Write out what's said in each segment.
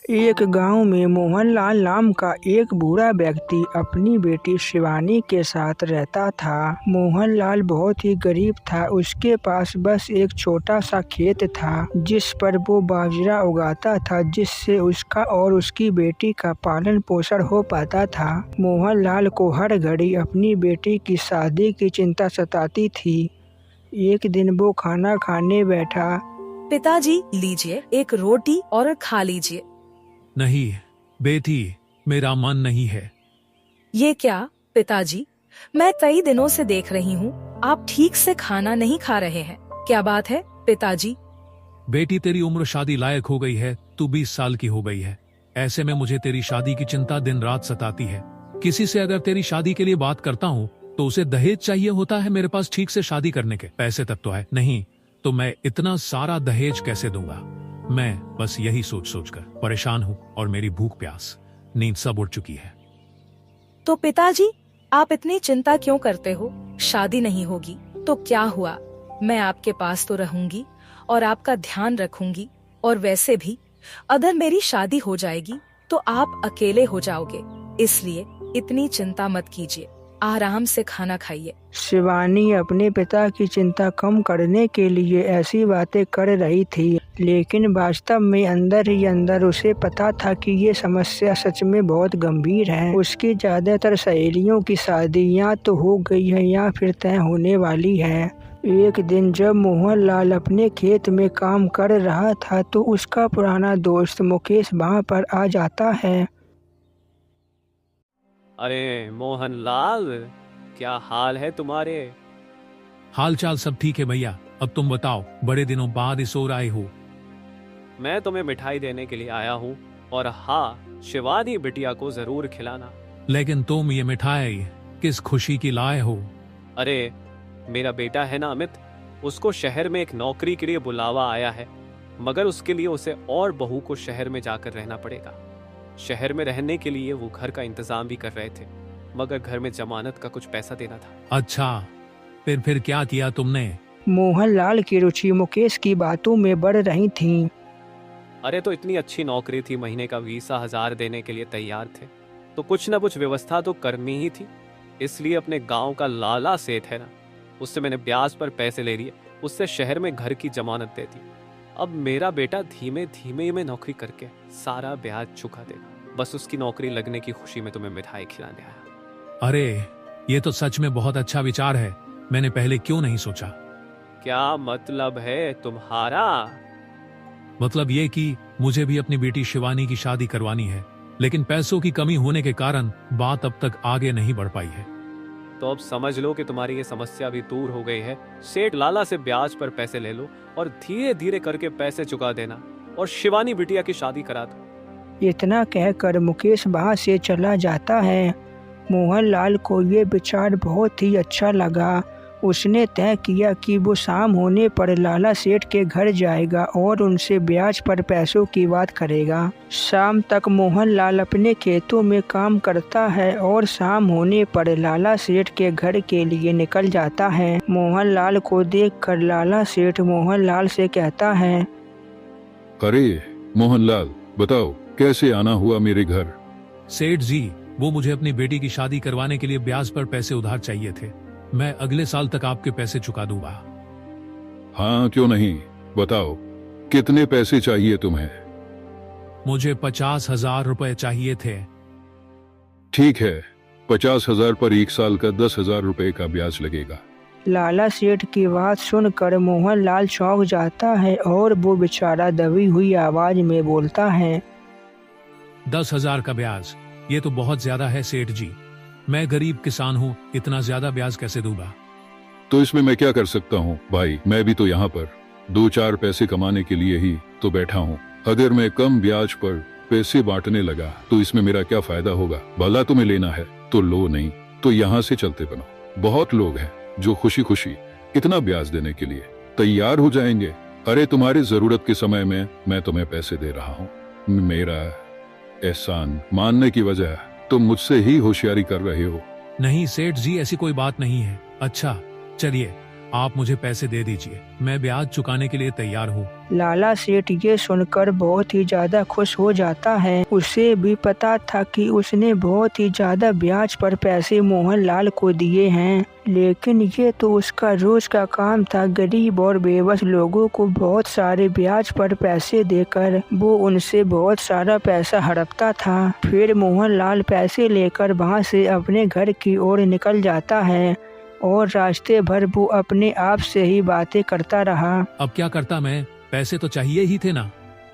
एक गांव में मोहनलाल नाम का एक बूढ़ा व्यक्ति अपनी बेटी शिवानी के साथ रहता था। मोहनलाल बहुत ही गरीब था। उसके पास बस एक छोटा सा खेत था जिस पर वो बाजरा उगाता था, जिससे उसका और उसकी बेटी का पालन पोषण हो पाता था। मोहनलाल को हर घड़ी अपनी बेटी की शादी की चिंता सताती थी। एक दिन वो खाना खाने बैठा। पिताजी, लीजिए एक रोटी और खा लीजिए। नहीं बेटी, मेरा मन नहीं है। ये क्या पिताजी, मैं कई दिनों से देख रही हूँ आप ठीक से खाना नहीं खा रहे हैं। क्या बात है पिताजी? बेटी, तेरी उम्र शादी लायक हो गई है, तू 20 साल की हो गई है। ऐसे में मुझे तेरी शादी की चिंता दिन रात सताती है। किसी से अगर तेरी शादी के लिए बात करता हूँ तो उसे दहेज चाहिए होता है। मेरे पास ठीक से शादी करने के पैसे तक तो है नहीं, तो मैं इतना सारा दहेज कैसे दूंगा? मैं बस यही सोच सोच कर परेशान हूँ और मेरी भूख प्यास नींद सब उड़ चुकी है। तो पिताजी, आप इतनी चिंता क्यों करते हो? शादी नहीं होगी तो क्या हुआ, मैं आपके पास तो रहूंगी और आपका ध्यान रखूंगी। और वैसे भी अगर मेरी शादी हो जाएगी तो आप अकेले हो जाओगे, इसलिए इतनी चिंता मत कीजिए, आराम से खाना खाइए। शिवानी अपने पिता की चिंता कम करने के लिए ऐसी बातें कर रही थी, लेकिन वास्तव में अंदर ही अंदर उसे पता था कि ये समस्या सच में बहुत गंभीर है। उसकी ज्यादातर सहेलियों की शादी या तो हो गई है या फिर तय होने वाली है। एक दिन जब मोहनलाल अपने खेत में काम कर रहा था तो उसका पुराना दोस्त मुकेश वहाँ पर आ जाता है। अरे मोहनलाल, क्या हाल है तुम्हारे? हाल चाल सब ठीक है भैया। अब तुम बताओ, बड़े दिनों बाद इस ओर आए हो। मैं तुम्हें मिठाई देने के लिए आया हूँ, और हाँ, शिवानी बिटिया को जरूर खिलाना। लेकिन तुम ये मिठाई किस खुशी की लाए हो? अरे, मेरा बेटा है ना अमित, उसको शहर में एक नौकरी के लिए बुलावा आया है, मगर उसके लिए उसे और बहू को शहर में जाकर रहना पड़ेगा। शहर में रहने के लिए वो घर का इंतजाम भी कर रहे थे, मगर घर में जमानत का कुछ पैसा देना था। अच्छा, फिर क्या किया तुमने? मोहनलाल की रुचि मुकेश की बातों में बढ़ रही थी। अरे, तो इतनी अच्छी नौकरी थी, महीने का 20,000 देने के लिए तैयार थे, तो कुछ ना कुछ व्यवस्था तो करनी ही थी। इसलिए अपने गांव का लाला सेठ है ना, उससे मैंने ब्याज पर पैसे ले लिए, उससे शहर में घर की जमानत दे दी। अब मेरा बेटा धीमे धीमे में नौकरी करके सारा ब्याज चुका देगा। बस उसकी नौकरी लगने की खुशी में तुम्हें मिठाई खिलाने आया। अरे, ये तो सच में बहुत अच्छा विचार है। मैंने पहले क्यों नहीं सोचा? क्या मतलब है तुम्हारा? मतलब ये कि मुझे भी अपनी बेटी शिवानी की शादी करवानी है, लेकिन पैसों की कमी होने के कारण बात अब तक आगे नहीं बढ़ पाई है। तो अब समझ लो कि तुम्हारी ये समस्या भी दूर हो गई है। सेठ लाला से ब्याज पर पैसे ले लो और धीरे धीरे करके पैसे चुका देना, और शिवानी बिटिया की शादी करा दो। इतना कहकर मुकेश वहाँ से चला जाता है। मोहनलाल को ये विचार बहुत ही अच्छा लगा। उसने तय किया कि वो शाम होने पर लाला सेठ के घर जाएगा और उनसे ब्याज पर पैसों की बात करेगा। शाम तक मोहनलाल अपने खेतों में काम करता है और शाम होने पर लाला सेठ के घर के लिए निकल जाता है। मोहनलाल को देखकर लाला सेठ मोहनलाल से कहता है, अरे मोहनलाल, बताओ कैसे आना हुआ मेरे घर? सेठ जी, वो मुझे अपनी बेटी की शादी करवाने के लिए ब्याज पर पैसे उधार चाहिए थे। मैं अगले साल तक आपके पैसे चुका दूंगा। हाँ, क्यों नहीं, बताओ कितने पैसे चाहिए तुम्हें? मुझे 50,000 रुपए चाहिए थे। ठीक है, 50,000 पर 1 साल का 10,000 रुपए का ब्याज लगेगा। लाला सेठ की बात सुनकर मोहनलाल चौंक जाता है और वो बेचारा दबी हुई आवाज में बोलता है, 10,000 का ब्याज? ये तो बहुत ज्यादा है सेठ जी। मैं गरीब किसान हूँ, इतना ज्यादा ब्याज कैसे दूंगा? तो इसमें मैं क्या कर सकता हूँ भाई, मैं भी तो यहाँ पर 2-4 पैसे कमाने के लिए ही तो बैठा हूँ। अगर मैं कम ब्याज पर पैसे बांटने लगा तो इसमें मेरा क्या फायदा होगा? भला तुम्हें लेना है तो लो, नहीं तो यहाँ से चलते बनो। बहुत लोग हैं जो खुशी खुशी इतना ब्याज देने के लिए तैयार हो जाएंगे। अरे, तुम्हारी जरूरत के समय में मैं तुम्हें पैसे दे रहा हूँ। मेरा एहसान मानने की वजह तुम मुझसे ही होशियारी कर रहे हो। नहीं सेठ जी, ऐसी कोई बात नहीं है। अच्छा चलिए, आप मुझे पैसे दे दीजिए, मैं ब्याज चुकाने के लिए तैयार हूँ। लाला सेठ ये सुनकर बहुत ही ज्यादा खुश हो जाता है। उसे भी पता था कि उसने बहुत ही ज्यादा ब्याज पर पैसे मोहनलाल को दिए हैं, लेकिन ये तो उसका रोज का काम था। गरीब और बेबस लोगों को बहुत सारे ब्याज पर पैसे देकर वो उनसे बहुत सारा पैसा हड़पता था। फिर मोहनलाल पैसे लेकर वहाँ से अपने घर की ओर निकल जाता है और रास्ते भर वो अपने आप से ही बातें करता रहा। अब क्या करता मैं, पैसे तो चाहिए ही थे ना।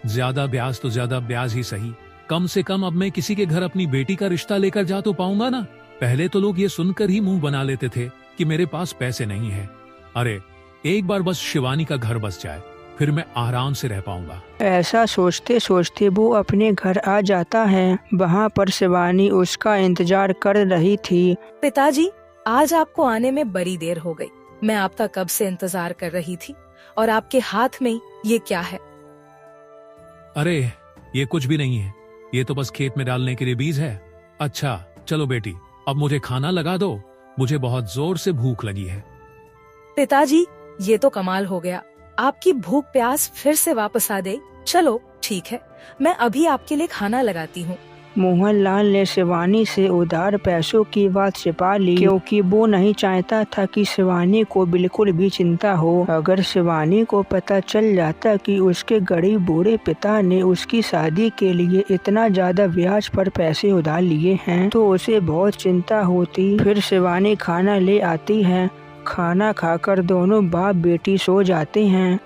ज्यादा ब्याज तो ज्यादा ब्याज ही सही, कम से कम अब मैं किसी के घर अपनी बेटी का रिश्ता लेकर जा तो पाऊंगा ना। पहले तो लोग ये सुनकर ही मुंह बना लेते थे कि मेरे पास पैसे नहीं है। अरे एक बार बस शिवानी का घर बस जाए, फिर मैं आराम से रह पाऊंगा। ऐसा सोचते सोचते वो अपने घर आ जाता है। वहाँ पर शिवानी उसका इंतजार कर रही थी। पिताजी, आज आपको आने में बड़ी देर हो गई। मैं आपका कब से इंतजार कर रही थी, और आपके हाथ में ये क्या है? अरे ये कुछ भी नहीं है, ये तो बस खेत में डालने के लिए बीज है। अच्छा चलो बेटी, अब मुझे खाना लगा दो, मुझे बहुत जोर से भूख लगी है। पिताजी, ये तो कमाल हो गया, आपकी भूख प्यास फिर से वापस आ गई। चलो ठीक है, मैं अभी आपके लिए खाना लगाती हूँ। मोहनलाल ने शिवानी से उधार पैसों की बात छिपा ली, क्योंकि वो नहीं चाहता था कि शिवानी को बिल्कुल भी चिंता हो। अगर शिवानी को पता चल जाता कि उसके गरीब बूढ़े पिता ने उसकी शादी के लिए इतना ज्यादा ब्याज पर पैसे उधार लिए हैं, तो उसे बहुत चिंता होती। फिर शिवानी खाना ले आती है। खाना खाकर दोनों बाप बेटी सो जाते हैं।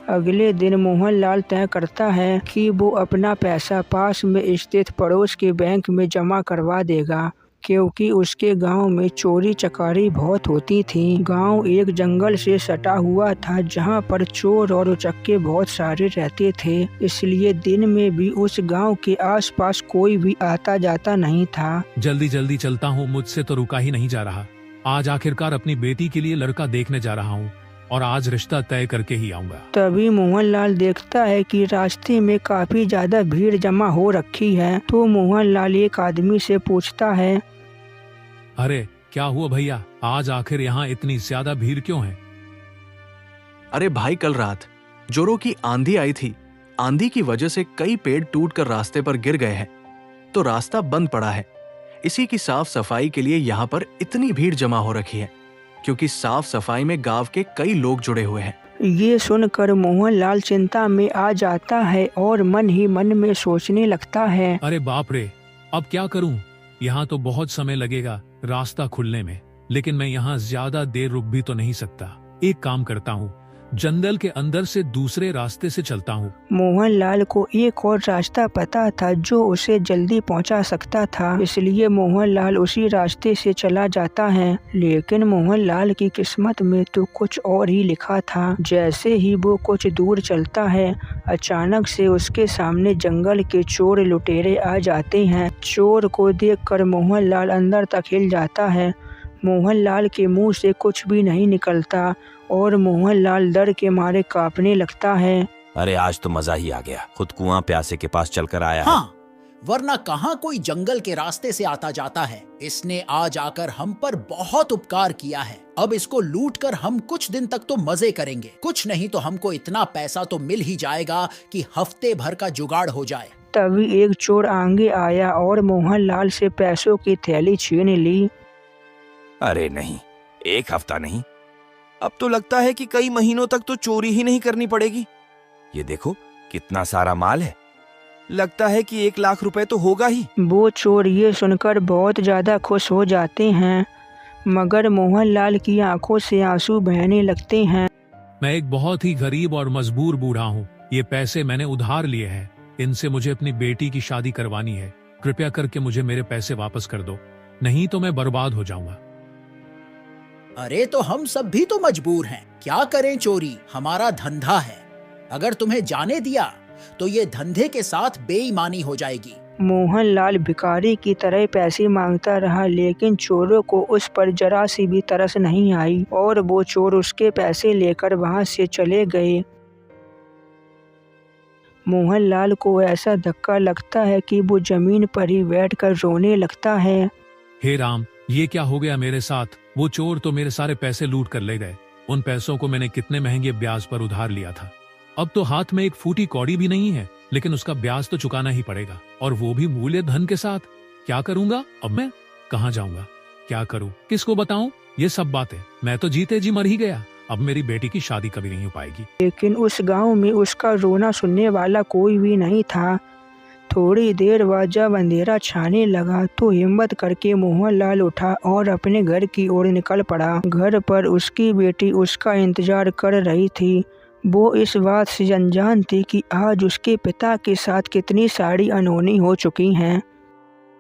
अगले दिन मोहनलाल तय करता है कि वो अपना पैसा पास में स्थित पड़ोस के बैंक में जमा करवा देगा, क्योंकि उसके गांव में चोरी चकारी बहुत होती थी। गांव एक जंगल से सटा हुआ था, जहां पर चोर और उचक्के बहुत सारे रहते थे, इसलिए दिन में भी उस गांव के आसपास कोई भी आता जाता नहीं था। जल्दी जल्दी चलता हूँ, मुझसे तो रुका ही नहीं जा रहा। आज आखिरकार अपनी बेटी के लिए लड़का देखने जा रहा हूँ, और आज रिश्ता तय करके ही आऊंगा। तभी मोहनलाल देखता है कि रास्ते में काफी ज्यादा भीड़ जमा हो रखी है। तो मोहनलाल एक आदमी से पूछता है, अरे क्या हुआ भैया, आज आखिर यहाँ इतनी ज्यादा भीड़ क्यों है? अरे भाई, कल रात जोरों की आंधी आई थी। आंधी की वजह से कई पेड़ टूटकर रास्ते पर गिर गए हैं, तो रास्ता बंद पड़ा है। इसी की साफ सफाई के लिए यहाँ पर इतनी भीड़ जमा हो रखी है, क्योंकि साफ सफाई में गांव के कई लोग जुड़े हुए हैं। ये सुनकर मोहनलाल चिंता में आ जाता है और मन ही मन में सोचने लगता है, अरे बाप रे, अब क्या करूं? यहाँ तो बहुत समय लगेगा रास्ता खुलने में, लेकिन मैं यहाँ ज्यादा देर रुक भी तो नहीं सकता। एक काम करता हूँ, जंगल के अंदर से दूसरे रास्ते से चलता हूँ। मोहनलाल को एक और रास्ता पता था जो उसे जल्दी पहुंचा सकता था, इसलिए मोहनलाल उसी रास्ते से चला जाता है। लेकिन मोहनलाल की किस्मत में तो कुछ और ही लिखा था। जैसे ही वो कुछ दूर चलता है, अचानक से उसके सामने जंगल के चोर लुटेरे आ जाते हैं। चोर को देखकर मोहनलाल अंदर तक हिल जाता है। मोहनलाल के मुंह से कुछ भी नहीं निकलता और मोहनलाल डर के मारे कांपने लगता है। अरे आज तो मजा ही आ गया, खुद कुआं प्यासे के पास चलकर आया है। हाँ, वरना कहाँ कोई जंगल के रास्ते से आता जाता है। इसने आज आकर हम पर बहुत उपकार किया है। अब इसको लूट कर हम कुछ दिन तक तो मजे करेंगे, कुछ नहीं तो हमको इतना पैसा तो मिल ही जाएगा कि हफ्ते भर का जुगाड़ हो जाए। तभी एक चोर आगे आया और मोहनलाल से पैसों की थैली छीन ली। अरे नहीं, एक हफ्ता नहीं, अब तो लगता है कि कई महीनों तक तो चोरी ही नहीं करनी पड़ेगी। ये देखो कितना सारा माल है, लगता है कि 1 लाख रुपए तो होगा ही। वो चोर ये सुनकर बहुत ज्यादा खुश हो जाते हैं, मगर मोहनलाल की आंखों से आंसू बहने लगते हैं। मैं एक बहुत ही गरीब और मजबूर बूढ़ा हूँ, ये पैसे मैंने उधार लिए हैं, इनसे मुझे अपनी बेटी की शादी करवानी है। कृपया करके मुझे मेरे पैसे वापस कर दो, नहीं तो मैं बर्बाद हो जाऊंगा। अरे तो हम सब भी तो मजबूर हैं, क्या करें? चोरी हमारा धंधा है, अगर तुम्हें जाने दिया तो ये धंधे के साथ बेईमानी हो जाएगी। मोहनलाल भिखारी की तरह पैसे मांगता रहा, लेकिन चोरों को उस पर जरा सी भी तरस नहीं आई और वो चोर उसके पैसे लेकर वहां से चले गए। मोहनलाल को ऐसा धक्का लगता है कि वो जमीन पर ही बैठकर रोने लगता है। हे राम, ये क्या हो गया मेरे साथ? वो चोर तो मेरे सारे पैसे लूट कर ले गए। उन पैसों को मैंने कितने महंगे ब्याज पर उधार लिया था। अब तो हाथ में एक फूटी कौड़ी भी नहीं है, लेकिन उसका ब्याज तो चुकाना ही पड़ेगा, और वो भी मूल्य धन के साथ। क्या करूंगा अब मैं? कहाँ जाऊंगा? क्या करूं? किसको बताऊं ये सब बातें? मैं तो जीते जी मर ही गया। अब मेरी बेटी की शादी कभी नहीं हो पाएगी। लेकिन उस गांव में उसका रोना सुनने वाला कोई भी नहीं था। थोड़ी देर बाद जब अंधेरा छाने लगा तो हिम्मत करके मोहनलाल उठा और अपने घर की ओर निकल पड़ा। घर पर उसकी बेटी उसका इंतजार कर रही थी। वो इस बात से अनजान थी कि आज उसके पिता के साथ कितनी सारी अनहोनी हो चुकी हैं।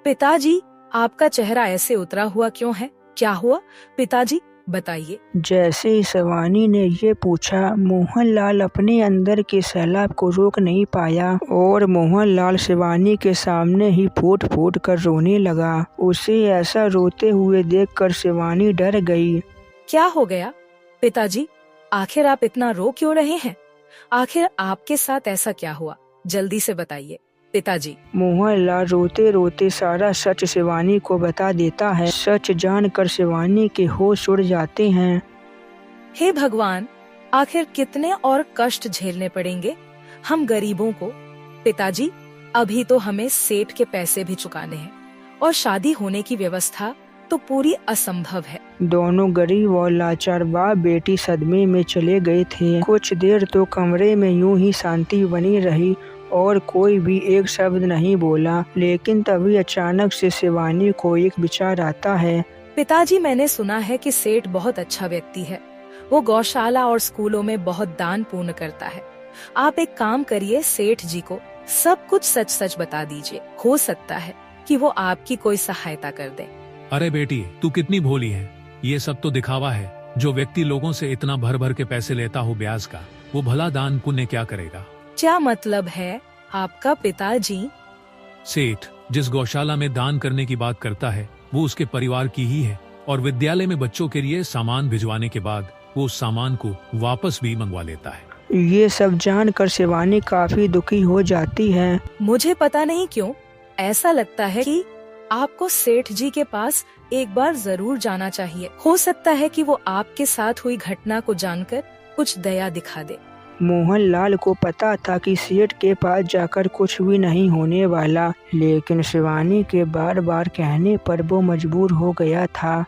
पिताजी, आपका चेहरा ऐसे उतरा हुआ क्यों है? क्या हुआ पिताजी, बताइए। जैसे ही शिवानी ने ये पूछा, मोहनलाल अपने अंदर के सैलाब को रोक नहीं पाया और मोहनलाल शिवानी के सामने ही फूट फूट कर रोने लगा। उसे ऐसा रोते हुए देखकर शिवानी डर गई। क्या हो गया पिताजी? आखिर आप इतना रो क्यों रहे हैं? आखिर आपके साथ ऐसा क्या हुआ? जल्दी से बताइए पिताजी। मोहनलाल रोते रोते सारा सच शिवानी को बता देता है। सच जानकर शिवानी के होश उड़ जाते हैं। हे भगवान, आखिर कितने और कष्ट झेलने पड़ेंगे हम गरीबों को। पिताजी, अभी तो हमें सेठ के पैसे भी चुकाने हैं और शादी होने की व्यवस्था तो पूरी असंभव है। दोनों गरीब और लाचार बाप बेटी सदमे में चले गए थे। कुछ देर तो कमरे में यूं ही शांति बनी रही और कोई भी एक शब्द नहीं बोला। लेकिन तभी अचानक से शिवानी को एक विचार आता है। पिताजी, मैंने सुना है कि सेठ बहुत अच्छा व्यक्ति है। वो गौशाला और स्कूलों में बहुत दान पुण्य करता है। आप एक काम करिए, सेठ जी को सब कुछ सच सच बता दीजिए। हो सकता है कि वो आपकी कोई सहायता कर दे। अरे बेटी, तू कितनी भोली है। ये सब तो दिखावा है। जो व्यक्ति लोगों से इतना भर भर के पैसे लेता हो ब्याज का, वो भला दान पुण्य क्या करेगा? क्या मतलब है आपका पिताजी? सेठ जिस गौशाला में दान करने की बात करता है वो उसके परिवार की ही है, और विद्यालय में बच्चों के लिए सामान भिजवाने के बाद वो उस सामान को वापस भी मंगवा लेता है। ये सब जानकर शिवानी काफी दुखी हो जाती है। मुझे पता नहीं क्यों ऐसा लगता है कि आपको सेठ जी के पास एक बार जरूर जाना चाहिए। हो सकता है कि वो आपके साथ हुई घटना को जानकर कुछ दया दिखा दे। मोहनलाल को पता था कि सेठ के पास जाकर कुछ भी नहीं होने वाला, लेकिन शिवानी के बार बार कहने पर वो मजबूर हो गया था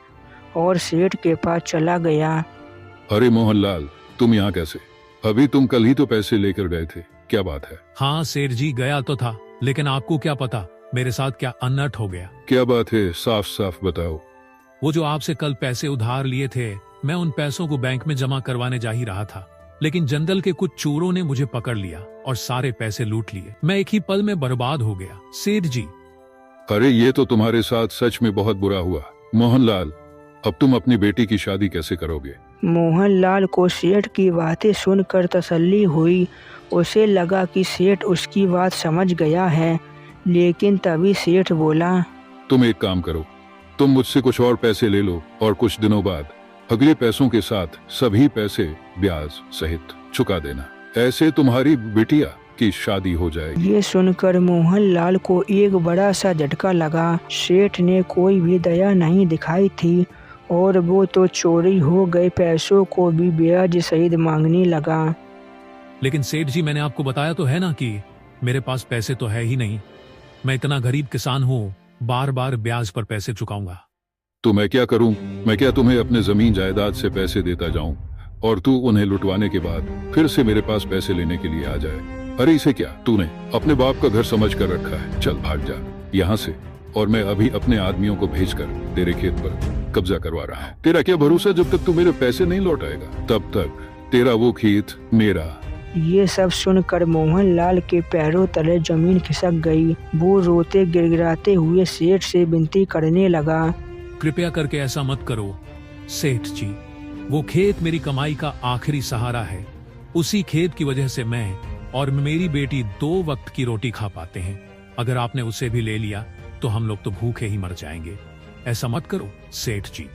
और सेठ के पास चला गया। अरे मोहनलाल, तुम यहाँ कैसे? अभी तुम कल ही तो पैसे लेकर गए थे, क्या बात है? हाँ सेठ जी, गया तो था, लेकिन आपको क्या पता मेरे साथ क्या अनर्थ हो गया। क्या बात है, साफ साफ बताओ। वो जो आपसे कल पैसे उधार लिए थे, मैं उन पैसों को बैंक में जमा करवाने जा ही रहा था, लेकिन जंगल के कुछ चोरों ने मुझे पकड़ लिया और सारे पैसे लूट लिए। मैं एक ही पल में बर्बाद हो गया सेठ जी। अरे ये तो तुम्हारे साथ सच में बहुत बुरा हुआ। मोहनलाल, अब तुम अपनी बेटी की शादी कैसे करोगे? मोहनलाल को सेठ की बातें सुनकर तसल्ली हुई। उसे लगा कि सेठ उसकी बात समझ गया है, लेकिन तभी सेठ बोला, तुम एक काम करो, तुम मुझसे कुछ और पैसे ले लो और कुछ दिनों बाद अगले पैसों के साथ सभी पैसे ब्याज सहित चुका देना। ऐसे तुम्हारी बिटिया की शादी हो जाएगी। ये सुनकर मोहनलाल को एक बड़ा सा झटका लगा। सेठ ने कोई भी दया नहीं दिखाई थी और वो तो चोरी हो गए पैसों को भी ब्याज सहित मांगने लगा। लेकिन सेठ जी, मैंने आपको बताया तो है ना कि मेरे पास पैसे तो है ही नहीं। मैं इतना गरीब किसान हूँ, बार बार ब्याज पर पैसे चुकाऊंगा। तो मैं क्या करूं? मैं क्या तुम्हें अपने जमीन जायदाद से पैसे देता जाऊं और तू उन्हें लुटवाने के बाद फिर से मेरे पास पैसे लेने के लिए आ जाए? अरे इसे क्या तूने अपने बाप का घर समझ कर रखा है? चल भाग जा यहाँ से, और मैं अभी अपने आदमियों को भेजकर तेरे खेत पर कब्जा करवा रहा हूँ। तेरा क्या भरोसा, जब तक तू मेरे पैसे नहीं लौटाएगा तब तक तेरा वो खेत मेरा। ये सब सुनकर मोहनलाल के पैरों तले जमीन खिसक गई। वो रोते गिड़गिड़ाते हुए सेठ से विनती करने लगा, कृपया करके ऐसा मत करो सेठ जी। वो खेत मेरी कमाई का आखिरी सहारा है। उसी खेत की वजह से मैं और मेरी बेटी 2 वक्त की रोटी खा पाते हैं। अगर आपने उसे भी ले लिया तो हम लोग तो भूखे ही मर जाएंगे। ऐसा मत करो सेठ जी,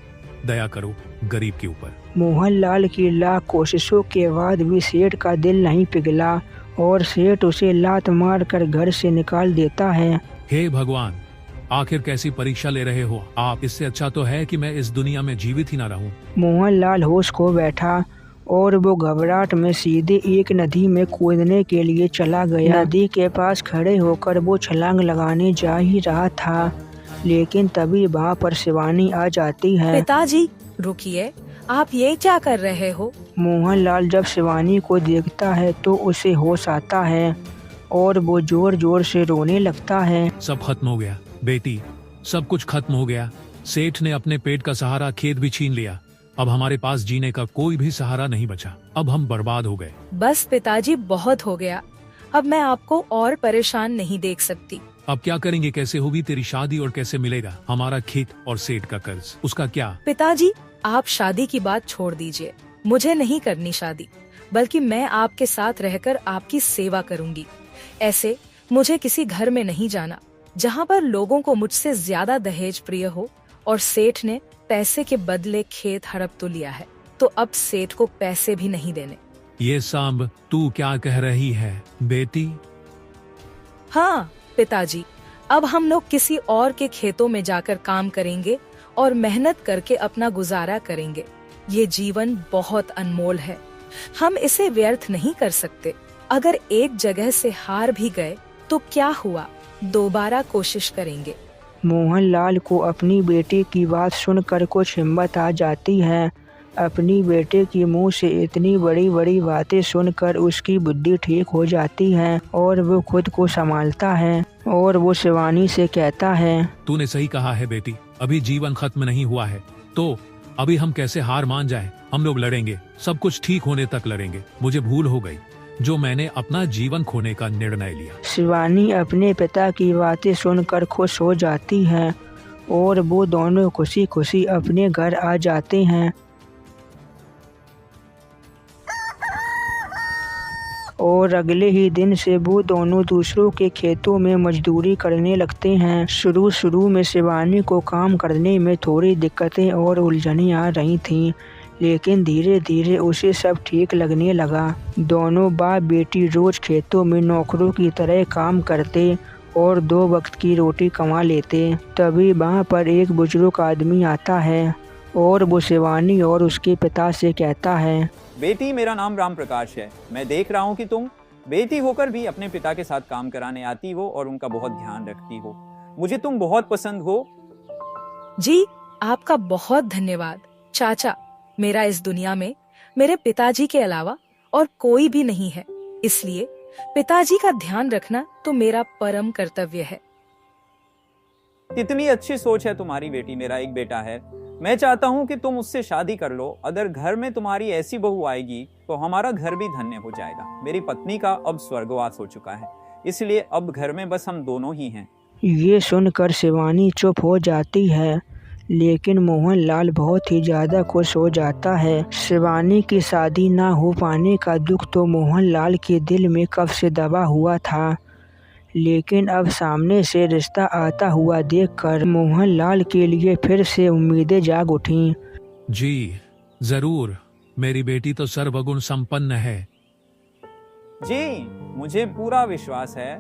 दया करो गरीब के ऊपर। मोहनलाल की लाख कोशिशों के बाद भी सेठ का दिल नहीं पिघला और सेठ उसे लात मार कर घर से निकाल देता है। हे भगवान, आखिर कैसी परीक्षा ले रहे हो आप? इससे अच्छा तो है कि मैं इस दुनिया में जीवित ही ना रहूं। मोहनलाल होश खो बैठा और वो घबराहट में सीधे एक नदी में कूदने के लिए चला गया। नदी के पास खड़े होकर वो छलांग लगाने जा ही रहा था, लेकिन तभी वहाँ पर शिवानी आ जाती है। पिताजी रुकिए, आप ये क्या कर रहे हो? मोहनलाल जब शिवानी को देखता है तो उसे होश आता है और वो जोर जोर से रोने लगता है। सब खत्म हो गया बेटी, सब कुछ खत्म हो गया। सेठ ने अपने पेट का सहारा खेत भी छीन लिया। अब हमारे पास जीने का कोई भी सहारा नहीं बचा। अब हम बर्बाद हो गए। बस पिताजी, बहुत हो गया। अब मैं आपको और परेशान नहीं देख सकती। अब क्या करेंगे? कैसे होगी तेरी शादी और कैसे मिलेगा हमारा खेत और सेठ का कर्ज? उसका क्या? पिताजी, आप शादी की बात छोड़ दीजिए। मुझे नहीं करनी शादी, बल्कि मैं आपके साथ रहकर आपकी सेवा करूंगी। ऐसे मुझे किसी घर में नहीं जाना जहाँ पर लोगों को मुझसे ज्यादा दहेज प्रिय हो। और सेठ ने पैसे के बदले खेत हड़प तो लिया है, तो अब सेठ को पैसे भी नहीं देने। ये सांब तू क्या कह रही है बेटी? हाँ पिताजी, अब हम लोग किसी और के खेतों में जाकर काम करेंगे और मेहनत करके अपना गुजारा करेंगे। ये जीवन बहुत अनमोल है, हम इसे व्यर्थ नहीं कर सकते। अगर एक जगह से हार भी गए तो क्या हुआ, दोबारा कोशिश करेंगे। मोहनलाल को अपनी बेटी की बात सुनकर कुछ हिम्मत आ जाती है। अपनी बेटे की मुंह से इतनी बड़ी बड़ी बातें सुनकर उसकी बुद्धि ठीक हो जाती है और वो खुद को संभालता है और वो शिवानी से कहता है, तूने सही कहा है बेटी, अभी जीवन खत्म नहीं हुआ है तो अभी हम कैसे हार मान जाएं? हम लोग लड़ेंगे, सब कुछ ठीक होने तक लड़ेंगे। मुझे भूल हो गई जो मैंने अपना जीवन खोने का निर्णय लिया। शिवानी अपने पिता की बातें सुनकर खुश हो जाती है और वो दोनों खुशी खुशी अपने घर आ जाते हैं। और अगले ही दिन से वो दोनों दूसरों के खेतों में मजदूरी करने लगते हैं। शुरू में शिवानी को काम करने में थोड़ी दिक्कतें और उलझनें आ रही थीं, लेकिन धीरे धीरे उसे सब ठीक लगने लगा। दोनों बाप बेटी रोज खेतों में नौकरों की तरह काम करते और 2 वक्त की रोटी कमा लेते। तभी वहाँ पर एक बुजुर्ग आदमी आता है और वो शिवानी और उसके पिता से कहता है, बेटी, मेरा नाम राम प्रकाश है। मैं देख रहा हूँ कि तुम बेटी होकर भी अपने पिता के साथ काम कराने आती हो और उनका बहुत ध्यान रखती हो। मुझे तुम बहुत पसंद हो। जी, आपका बहुत धन्यवाद चाचा। मेरा इस दुनिया में मेरे पिताजी के अलावा और कोई भी नहीं है, इसलिए पिताजी का ध्यान रखना तो मेरा परम कर्तव्य है। कितनी अच्छी सोच है तुम्हारी बेटी। मेरा एक बेटा है, मैं चाहता हूँ कि तुम उससे शादी कर लो। अगर घर में तुम्हारी ऐसी बहू आएगी तो हमारा घर भी धन्य हो जाएगा। मेरी पत्नी का अब स्वर्गवास हो चुका है, इसलिए अब घर में बस हम दोनों ही हैं। ये सुनकर शिवानी चुप हो जाती है, लेकिन मोहनलाल बहुत ही ज़्यादा खुश हो जाता है। शिवानी की शादी ना हो पाने का दुख तो मोहनलाल के दिल में कब से दबा हुआ था, लेकिन अब सामने से रिश्ता आता हुआ देखकर मोहनलाल के लिए फिर से उम्मीदें जाग उठीं। जी जरूर, मेरी बेटी तो सर्वगुण संपन्न है। जी, मुझे पूरा विश्वास है।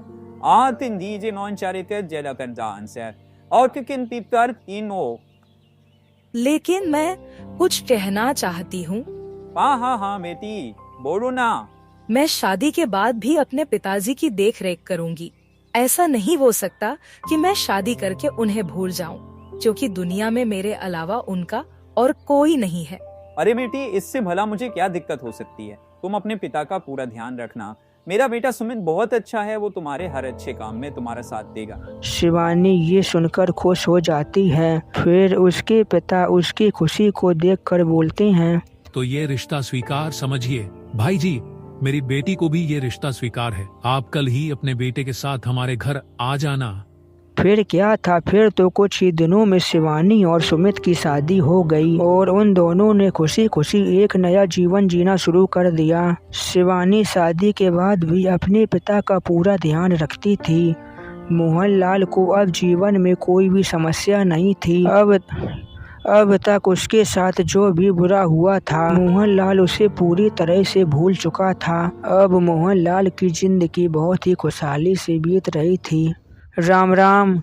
आतिन दीजे नॉन चारित्य जलकर आंसर और किन पीपकर तीनों। लेकिन मैं कुछ कहना चाहती हूँ। हाँ बेटी, बोलो ना। मैं शादी के बाद भी अपने पिताजी की देख रेख करूंगी। ऐसा नहीं हो सकता कि मैं शादी करके उन्हें भूल जाऊं, क्योंकि दुनिया में मेरे अलावा उनका और कोई नहीं है। अरे बेटी, इससे भला मुझे क्या दिक्कत हो सकती है? तुम अपने पिता का पूरा ध्यान रखना। मेरा बेटा सुमित बहुत अच्छा है, वो तुम्हारे हर अच्छे काम में तुम्हारा साथ देगा। शिवानी ये सुनकर खुश हो जाती है। फिर उसके पिता उसकी खुशी को देखकर बोलते हैं, तो ये रिश्ता स्वीकार समझिए। भाई जी, मेरी बेटी को भी ये रिश्ता स्वीकार है। आप कल ही अपने बेटे के साथ हमारे घर आ जाना। फिर क्या था, फिर तो कुछ ही दिनों में शिवानी और सुमित की शादी हो गई और उन दोनों ने खुशी खुशी एक नया जीवन जीना शुरू कर दिया। शिवानी शादी के बाद भी अपने पिता का पूरा ध्यान रखती थी। मोहनलाल को अब जीवन में कोई भी समस्या नहीं थी। अब तक उसके साथ जो भी बुरा हुआ था, मोहनलाल उसे पूरी तरह से भूल चुका था। अब मोहनलाल की जिंदगी बहुत ही खुशहाली से बीत रही थी। राम राम।